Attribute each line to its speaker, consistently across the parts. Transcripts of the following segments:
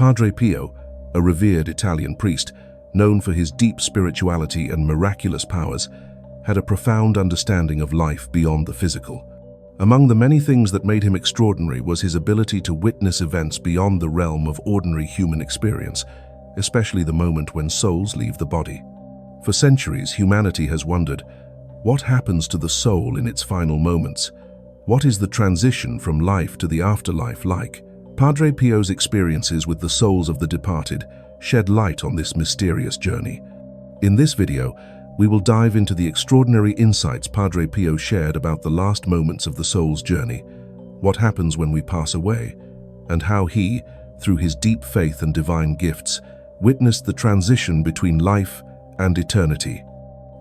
Speaker 1: Padre Pio, a revered Italian priest, known for his deep spirituality and miraculous powers, had a profound understanding of life beyond the physical. Among the many things that made him extraordinary was his ability to witness events beyond the realm of ordinary human experience, especially the moment when souls leave the body. For centuries, humanity has wondered, what happens to the soul in its final moments? What is the transition from life to the afterlife like? Padre Pio's experiences with the souls of the departed shed light on this mysterious journey. In this video, we will dive into the extraordinary insights Padre Pio shared about the last moments of the soul's journey, what happens when we pass away, and how he, through his deep faith and divine gifts, witnessed the transition between life and eternity.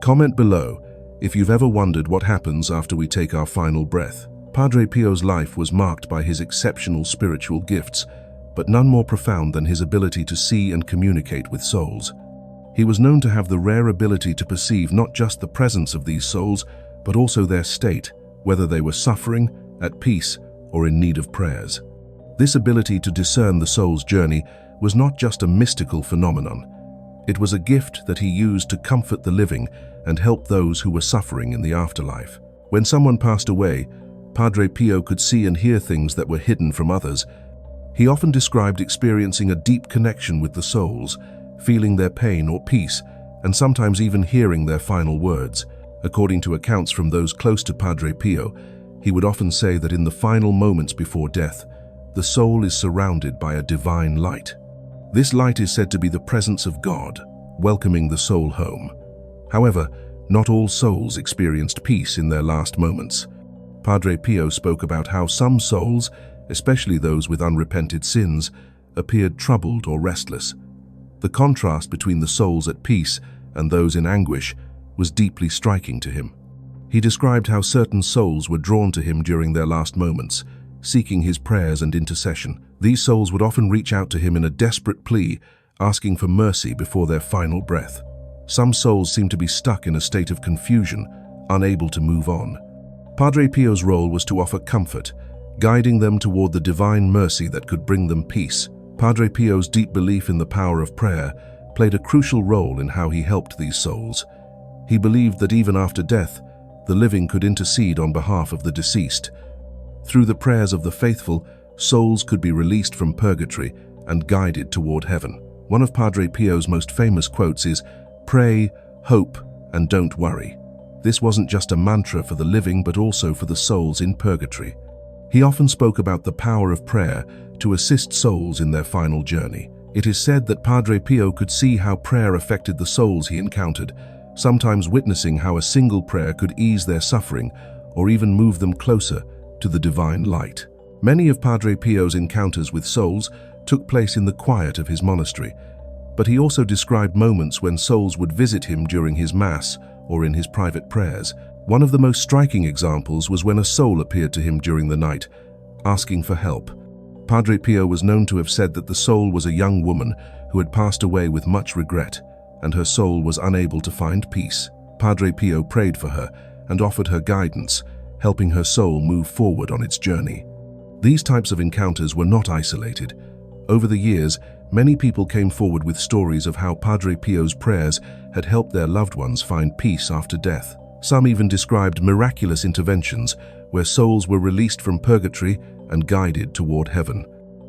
Speaker 1: Comment below if you've ever wondered what happens after we take our final breath. Padre Pio's life was marked by his exceptional spiritual gifts, but none more profound than his ability to see and communicate with souls. He was known to have the rare ability to perceive not just the presence of these souls, but also their state, whether they were suffering, at peace, or in need of prayers. This ability to discern the soul's journey was not just a mystical phenomenon. It was a gift that he used to comfort the living and help those who were suffering in the afterlife. When someone passed away, Padre Pio could see and hear things that were hidden from others. He often described experiencing a deep connection with the souls, feeling their pain or peace, and sometimes even hearing their final words. According to accounts from those close to Padre Pio, he would often say that in the final moments before death, the soul is surrounded by a divine light. This light is said to be the presence of God, welcoming the soul home. However, not all souls experienced peace in their last moments. Padre Pio spoke about how some souls, especially those with unrepented sins, appeared troubled or restless. The contrast between the souls at peace and those in anguish was deeply striking to him. He described how certain souls were drawn to him during their last moments, seeking his prayers and intercession. These souls would often reach out to him in a desperate plea, asking for mercy before their final breath. Some souls seemed to be stuck in a state of confusion, unable to move on. Padre Pio's role was to offer comfort, guiding them toward the divine mercy that could bring them peace. Padre Pio's deep belief in the power of prayer played a crucial role in how he helped these souls. He believed that even after death, the living could intercede on behalf of the deceased. Through the prayers of the faithful, souls could be released from purgatory and guided toward heaven. One of Padre Pio's most famous quotes is, "Pray, hope, and don't worry." This wasn't just a mantra for the living, but also for the souls in purgatory. He often spoke about the power of prayer to assist souls in their final journey. It is said that Padre Pio could see how prayer affected the souls he encountered, sometimes witnessing how a single prayer could ease their suffering or even move them closer to the divine light. Many of Padre Pio's encounters with souls took place in the quiet of his monastery, but he also described moments when souls would visit him during his Mass or in his private prayers. One of the most striking examples was when a soul appeared to him during the night, asking for help. Padre Pio was known to have said that the soul was a young woman who had passed away with much regret, and her soul was unable to find peace. Padre Pio prayed for her and offered her guidance, helping her soul move forward on its journey. These types of encounters were not isolated. Over the years, many people came forward with stories of how Padre Pio's prayers had helped their loved ones find peace after death. Some even described miraculous interventions where souls were released from purgatory and guided toward heaven.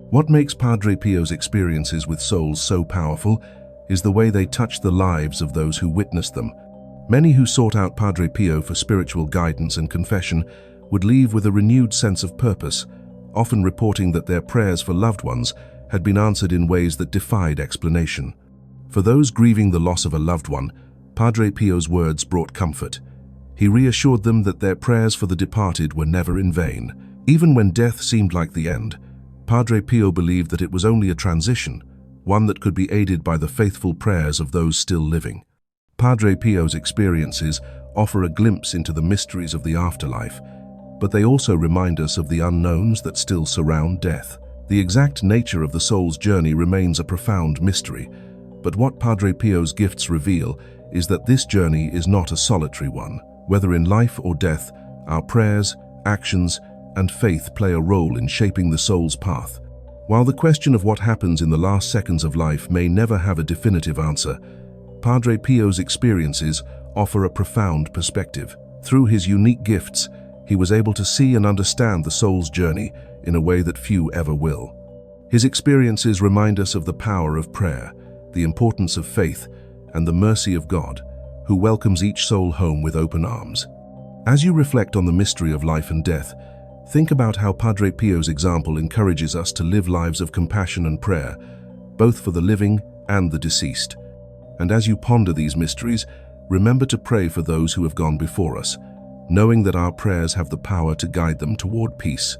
Speaker 1: What makes Padre Pio's experiences with souls so powerful is the way they touched the lives of those who witnessed them. Many who sought out Padre Pio for spiritual guidance and confession would leave with a renewed sense of purpose, often reporting that their prayers for loved ones had been answered in ways that defied explanation. For those grieving the loss of a loved one, Padre Pio's words brought comfort. He reassured them that their prayers for the departed were never in vain. Even when death seemed like the end, Padre Pio believed that it was only a transition, one that could be aided by the faithful prayers of those still living. Padre Pio's experiences offer a glimpse into the mysteries of the afterlife, but they also remind us of the unknowns that still surround death. The exact nature of the soul's journey remains a profound mystery, but what Padre Pio's gifts reveal is that this journey is not a solitary one. Whether in life or death, our prayers, actions, and faith play a role in shaping the soul's path. While the question of what happens in the last seconds of life may never have a definitive answer, Padre Pio's experiences offer a profound perspective. Through his unique gifts, he was able to see and understand the soul's journey in a way that few ever will. His experiences remind us of the power of prayer, the importance of faith, and the mercy of God, who welcomes each soul home with open arms. As you reflect on the mystery of life and death, think about how Padre Pio's example encourages us to live lives of compassion and prayer, both for the living and the deceased. And as you ponder these mysteries, remember to pray for those who have gone before us, knowing that our prayers have the power to guide them toward peace.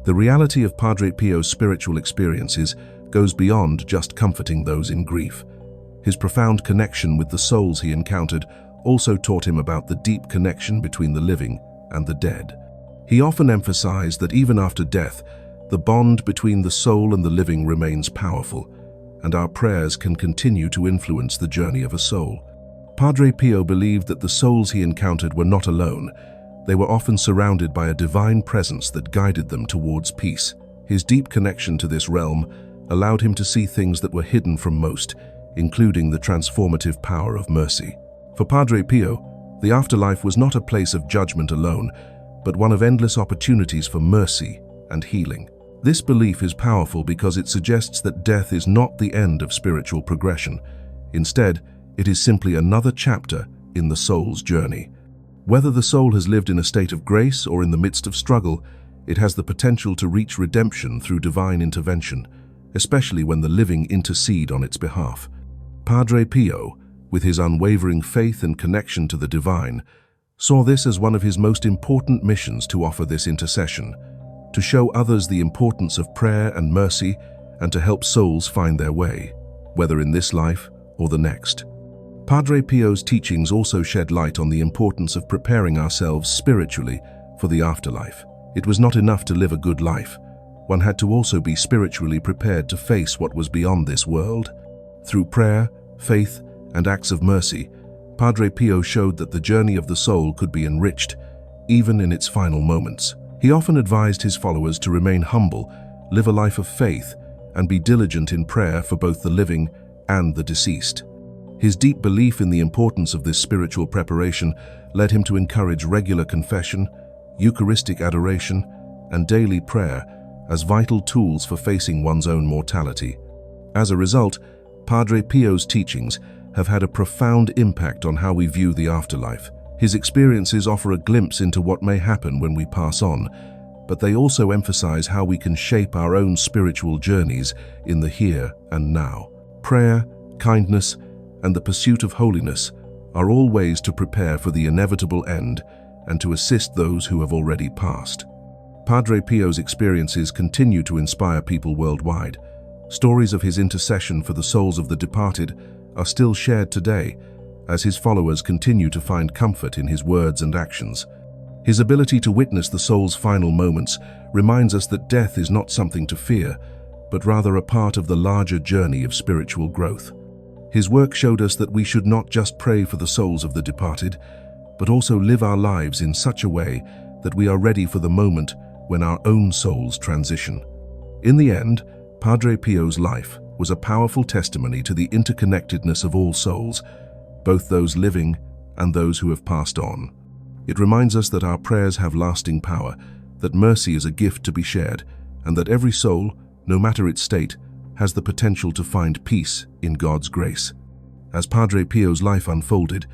Speaker 1: The reality of Padre Pio's spiritual experiences goes beyond just comforting those in grief. His profound connection with the souls he encountered also taught him about the deep connection between the living and the dead. He often emphasized that even after death, the bond between the soul and the living remains powerful, and our prayers can continue to influence the journey of a soul. Padre Pio believed that the souls he encountered were not alone. They were often surrounded by a divine presence that guided them towards peace. His deep connection to this realm allowed him to see things that were hidden from most, including the transformative power of mercy. For Padre Pio, the afterlife was not a place of judgment alone, but one of endless opportunities for mercy and healing. This belief is powerful because it suggests that death is not the end of spiritual progression. Instead, it is simply another chapter in the soul's journey. Whether the soul has lived in a state of grace or in the midst of struggle, it has the potential to reach redemption through divine intervention, especially when the living intercede on its behalf. Padre Pio, with his unwavering faith and connection to the divine, saw this as one of his most important missions to offer this intercession, to show others the importance of prayer and mercy, and to help souls find their way, whether in this life or the next. Padre Pio's teachings also shed light on the importance of preparing ourselves spiritually for the afterlife. It was not enough to live a good life. One had to also be spiritually prepared to face what was beyond this world. Through prayer, faith, and acts of mercy, Padre Pio showed that the journey of the soul could be enriched, even in its final moments. He often advised his followers to remain humble, live a life of faith, and be diligent in prayer for both the living and the deceased. His deep belief in the importance of this spiritual preparation led him to encourage regular confession, Eucharistic adoration, and daily prayer as vital tools for facing one's own mortality. As a result, Padre Pio's teachings have had a profound impact on how we view the afterlife. His experiences offer a glimpse into what may happen when we pass on, but they also emphasize how we can shape our own spiritual journeys in the here and now. Prayer, kindness, and the pursuit of holiness are all ways to prepare for the inevitable end and to assist those who have already passed. Padre Pio's experiences continue to inspire people worldwide. Stories of his intercession for the souls of the departed are still shared today as his followers continue to find comfort in his words and actions. His ability to witness the soul's final moments reminds us that death is not something to fear, but rather a part of the larger journey of spiritual growth. His work showed us that we should not just pray for the souls of the departed, but also live our lives in such a way that we are ready for the moment when our own souls transition. In the end, Padre Pio's life was a powerful testimony to the interconnectedness of all souls, both those living and those who have passed on. It reminds us that our prayers have lasting power, that mercy is a gift to be shared, and that every soul, no matter its state, has the potential to find peace in God's grace. As Padre Pio's life unfolded,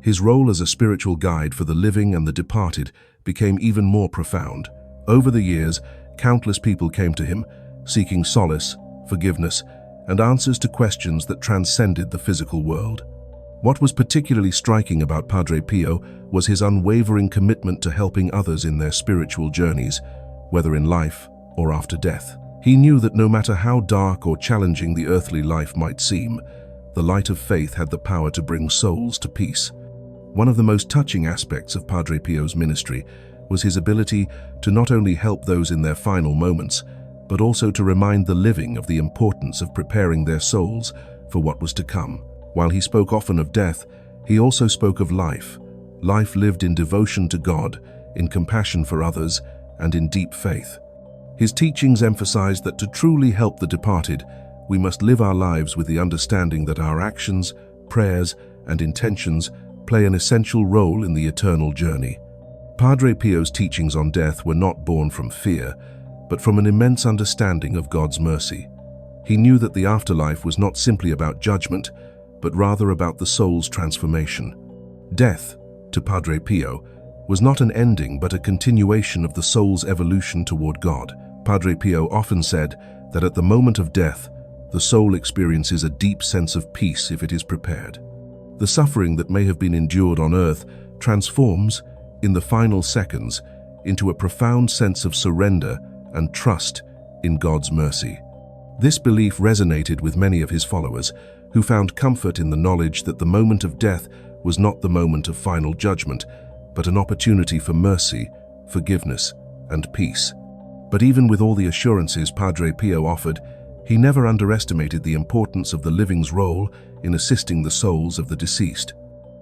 Speaker 1: his role as a spiritual guide for the living and the departed became even more profound. Over the years, countless people came to him, seeking solace, forgiveness, and answers to questions that transcended the physical world. What was particularly striking about Padre Pio was his unwavering commitment to helping others in their spiritual journeys, whether in life or after death. He knew that no matter how dark or challenging the earthly life might seem, the light of faith had the power to bring souls to peace. One of the most touching aspects of Padre Pio's ministry was his ability to not only help those in their final moments, but also to remind the living of the importance of preparing their souls for what was to come. While he spoke often of death, he also spoke of life lived in devotion to God, in compassion for others, and in deep faith. His teachings emphasized that to truly help the departed, we must live our lives with the understanding that our actions, prayers, and intentions play an essential role in the eternal journey. Padre Pio's teachings on death were not born from fear, but from an immense understanding of God's mercy. He knew that the afterlife was not simply about judgment, but rather about the soul's transformation. Death, to Padre Pio, was not an ending but a continuation of the soul's evolution toward God. Padre Pio often said that at the moment of death, the soul experiences a deep sense of peace if it is prepared. The suffering that may have been endured on earth transforms, in the final seconds, into a profound sense of surrender and trust in God's mercy. This belief resonated with many of his followers, who found comfort in the knowledge that the moment of death was not the moment of final judgment, but an opportunity for mercy, forgiveness, and peace. But even with all the assurances Padre Pio offered, he never underestimated the importance of the living's role in assisting the souls of the deceased.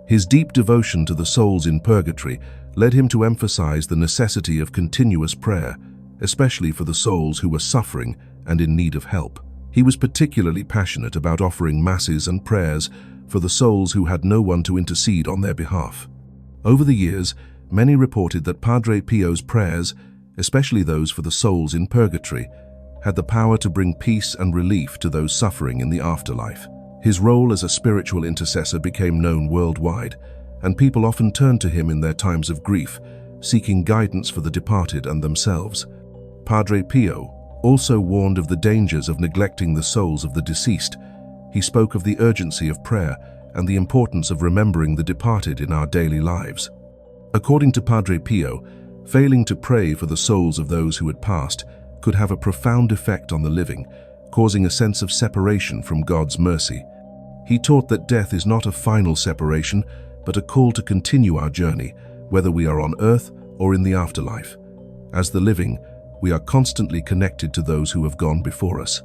Speaker 1: His deep devotion to the souls in purgatory led him to emphasize the necessity of continuous prayer, especially for the souls who were suffering and in need of help. He was particularly passionate about offering masses and prayers for the souls who had no one to intercede on their behalf. Over the years, many reported that Padre Pio's prayers, especially those for the souls in purgatory, had the power to bring peace and relief to those suffering in the afterlife. His role as a spiritual intercessor became known worldwide, and people often turned to him in their times of grief, seeking guidance for the departed and themselves. Padre Pio also warned of the dangers of neglecting the souls of the deceased. He spoke of the urgency of prayer and the importance of remembering the departed in our daily lives. According to Padre Pio, failing to pray for the souls of those who had passed could have a profound effect on the living, causing a sense of separation from God's mercy. He taught that death is not a final separation, but a call to continue our journey, whether we are on earth or in the afterlife. As the living, we are constantly connected to those who have gone before us.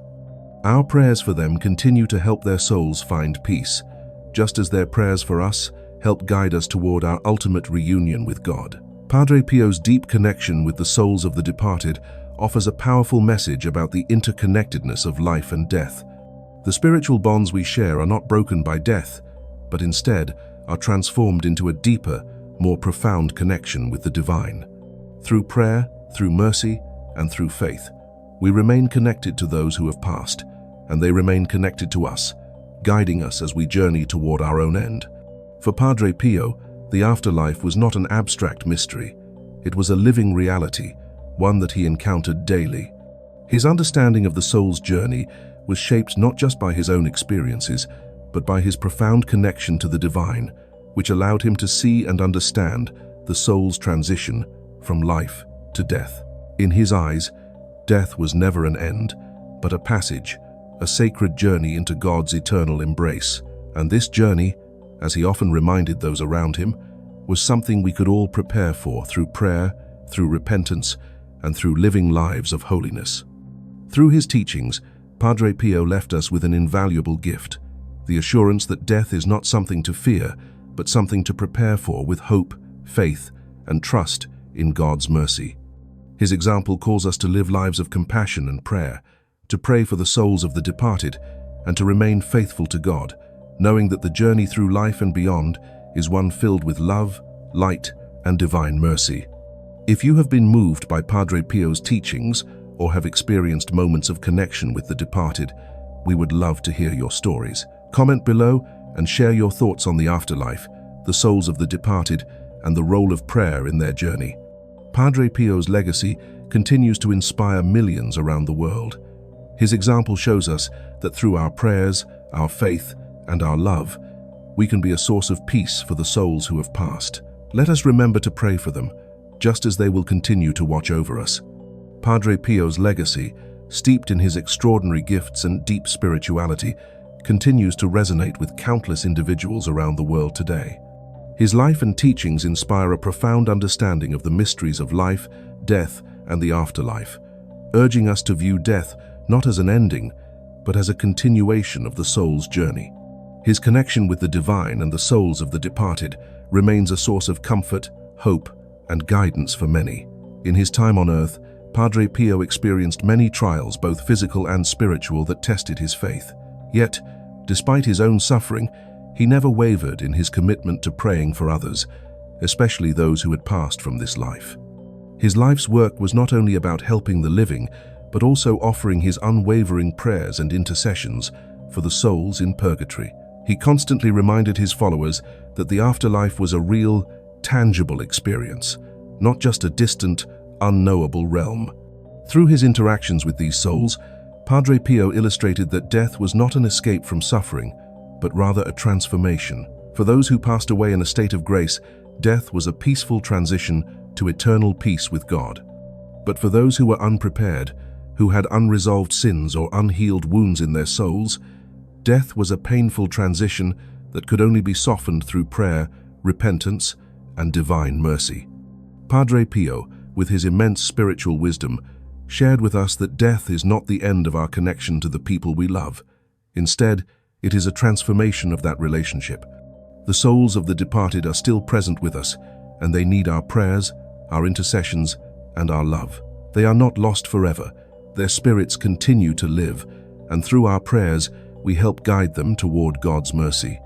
Speaker 1: Our prayers for them continue to help their souls find peace, just as their prayers for us help guide us toward our ultimate reunion with God. Padre Pio's deep connection with the souls of the departed offers a powerful message about the interconnectedness of life and death. The spiritual bonds we share are not broken by death, but instead are transformed into a deeper, more profound connection with the divine. Through prayer, through mercy, and through faith, we remain connected to those who have passed, and they remain connected to us, guiding us as we journey toward our own end. For Padre Pio, the afterlife was not an abstract mystery. It was a living reality, one that he encountered daily. His understanding of the soul's journey was shaped not just by his own experiences, but by his profound connection to the divine, which allowed him to see and understand the soul's transition from life to death. In his eyes, death was never an end, but a passage, a sacred journey into God's eternal embrace. And this journey, as he often reminded those around him, was something we could all prepare for through prayer, through repentance, and through living lives of holiness. Through his teachings, Padre Pio left us with an invaluable gift, the assurance that death is not something to fear, but something to prepare for with hope, faith, and trust in God's mercy. His example calls us to live lives of compassion and prayer, to pray for the souls of the departed, and to remain faithful to God, knowing that the journey through life and beyond is one filled with love, light, and divine mercy. If you have been moved by Padre Pio's teachings or have experienced moments of connection with the departed, we would love to hear your stories. Comment below and share your thoughts on the afterlife, the souls of the departed, and the role of prayer in their journey. Padre Pio's legacy continues to inspire millions around the world. His example shows us that through our prayers, our faith, and our love, we can be a source of peace for the souls who have passed. Let us remember to pray for them, just as they will continue to watch over us. Padre Pio's legacy, steeped in his extraordinary gifts and deep spirituality, continues to resonate with countless individuals around the world today. His life and teachings inspire a profound understanding of the mysteries of life, death, and the afterlife, urging us to view death not as an ending, but as a continuation of the soul's journey. His connection with the divine and the souls of the departed remains a source of comfort, hope, and guidance for many. In his time on earth, Padre Pio experienced many trials, both physical and spiritual, that tested his faith. Yet, despite his own suffering, he never wavered in his commitment to praying for others, especially those who had passed from this life. His life's work was not only about helping the living, but also offering his unwavering prayers and intercessions for the souls in purgatory. He constantly reminded his followers that the afterlife was a real, tangible experience, not just a distant, unknowable realm. Through his interactions with these souls, Padre Pio illustrated that death was not an escape from suffering, but rather a transformation. For those who passed away in a state of grace, death was a peaceful transition to eternal peace with God. But for those who were unprepared, who had unresolved sins or unhealed wounds in their souls, death was a painful transition that could only be softened through prayer, repentance, and divine mercy. Padre Pio, with his immense spiritual wisdom, shared with us that death is not the end of our connection to the people we love. Instead, it is a transformation of that relationship. The souls of the departed are still present with us, and they need our prayers, our intercessions, and our love. They are not lost forever. Their spirits continue to live, and through our prayers, we help guide them toward God's mercy.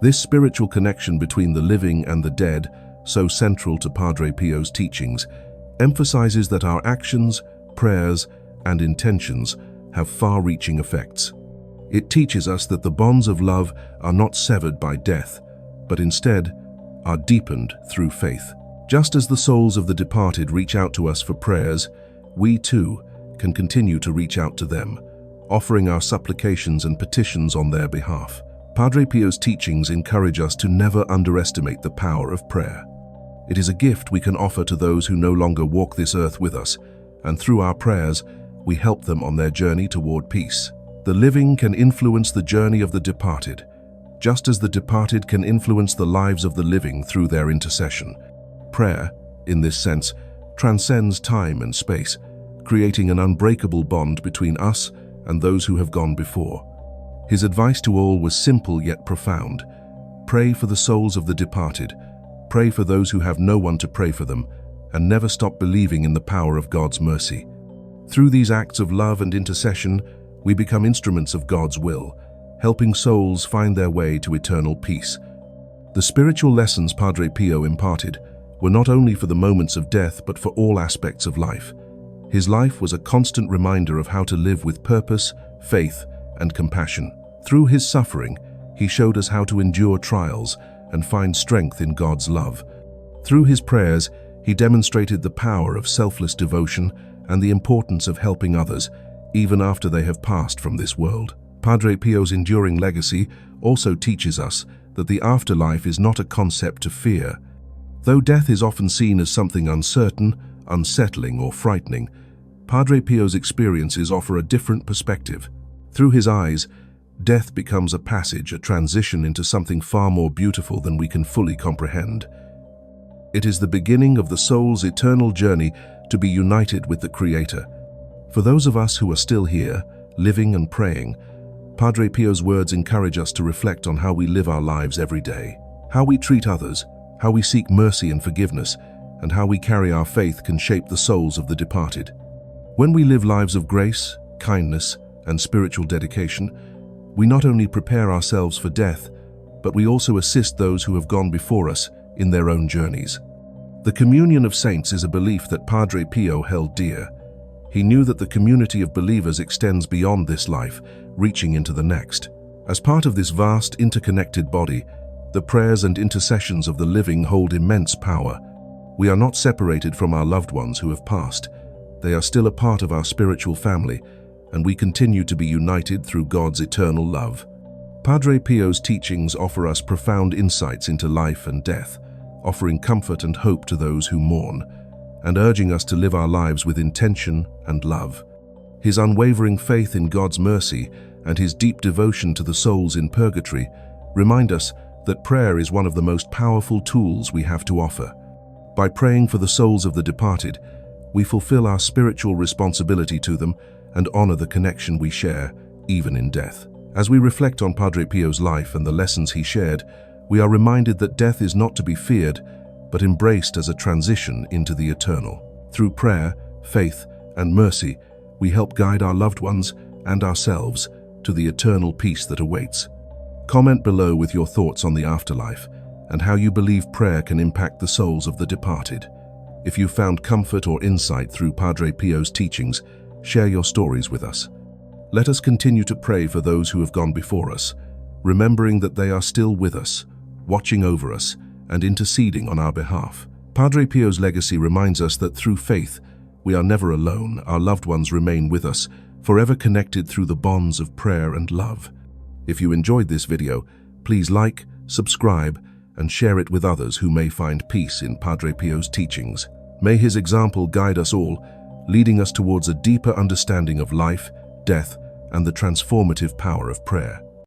Speaker 1: This spiritual connection between the living and the dead, so central to Padre Pio's teachings, emphasizes that our actions, prayers, and intentions have far-reaching effects. It teaches us that the bonds of love are not severed by death, but instead are deepened through faith. Just as the souls of the departed reach out to us for prayers, we too can continue to reach out to them, offering our supplications and petitions on their behalf. Padre Pio's teachings encourage us to never underestimate the power of prayer. It is a gift we can offer to those who no longer walk this earth with us, and through our prayers, we help them on their journey toward peace. The living can influence the journey of the departed, just as the departed can influence the lives of the living through their intercession. Prayer, in this sense, transcends time and space, creating an unbreakable bond between us and those who have gone before. His advice to all was simple yet profound. Pray for the souls of the departed, pray for those who have no one to pray for them, and never stop believing in the power of God's mercy. Through these acts of love and intercession, we become instruments of God's will, helping souls find their way to eternal peace. The spiritual lessons Padre Pio imparted were not only for the moments of death, but for all aspects of life. His life was a constant reminder of how to live with purpose, faith, and compassion. Through his suffering, he showed us how to endure trials and find strength in God's love. Through his prayers, he demonstrated the power of selfless devotion and the importance of helping others, even after they have passed from this world. Padre Pio's enduring legacy also teaches us that the afterlife is not a concept to fear. Though death is often seen as something uncertain, unsettling, or frightening, Padre Pio's experiences offer a different perspective. Through his eyes, death becomes a passage, a transition into something far more beautiful than we can fully comprehend. It is the beginning of the soul's eternal journey to be united with the Creator. For those of us who are still here, living and praying, Padre Pio's words encourage us to reflect on how we live our lives every day, how we treat others, how we seek mercy and forgiveness, and how we carry our faith can shape the souls of the departed. When we live lives of grace, kindness, and spiritual dedication, we not only prepare ourselves for death, but we also assist those who have gone before us in their own journeys. The communion of saints is a belief that Padre Pio held dear. He knew that the community of believers extends beyond this life, reaching into the next. As part of this vast, interconnected body, the prayers and intercessions of the living hold immense power. We are not separated from our loved ones who have passed. They are still a part of our spiritual family, and we continue to be united through God's eternal love. Padre Pio's teachings offer us profound insights into life and death, offering comfort and hope to those who mourn, and urging us to live our lives with intention and love. His unwavering faith in God's mercy and his deep devotion to the souls in purgatory remind us that prayer is one of the most powerful tools we have to offer. By praying for the souls of the departed, we fulfill our spiritual responsibility to them and honor the connection we share, even in death. As we reflect on Padre Pio's life and the lessons he shared, we are reminded that death is not to be feared, but embraced as a transition into the eternal. Through prayer, faith, and mercy, we help guide our loved ones and ourselves to the eternal peace that awaits. Comment below with your thoughts on the afterlife and how you believe prayer can impact the souls of the departed. If you found comfort or insight through Padre Pio's teachings, share your stories with us. Let us continue to pray for those who have gone before us, remembering that they are still with us, watching over us, and interceding on our behalf. Padre Pio's legacy reminds us that through faith, we are never alone. Our loved ones remain with us, forever connected through the bonds of prayer and love. If you enjoyed this video, please like, subscribe, and share it with others who may find peace in Padre Pio's teachings. May his example guide us all, leading us towards a deeper understanding of life, death, and the transformative power of prayer.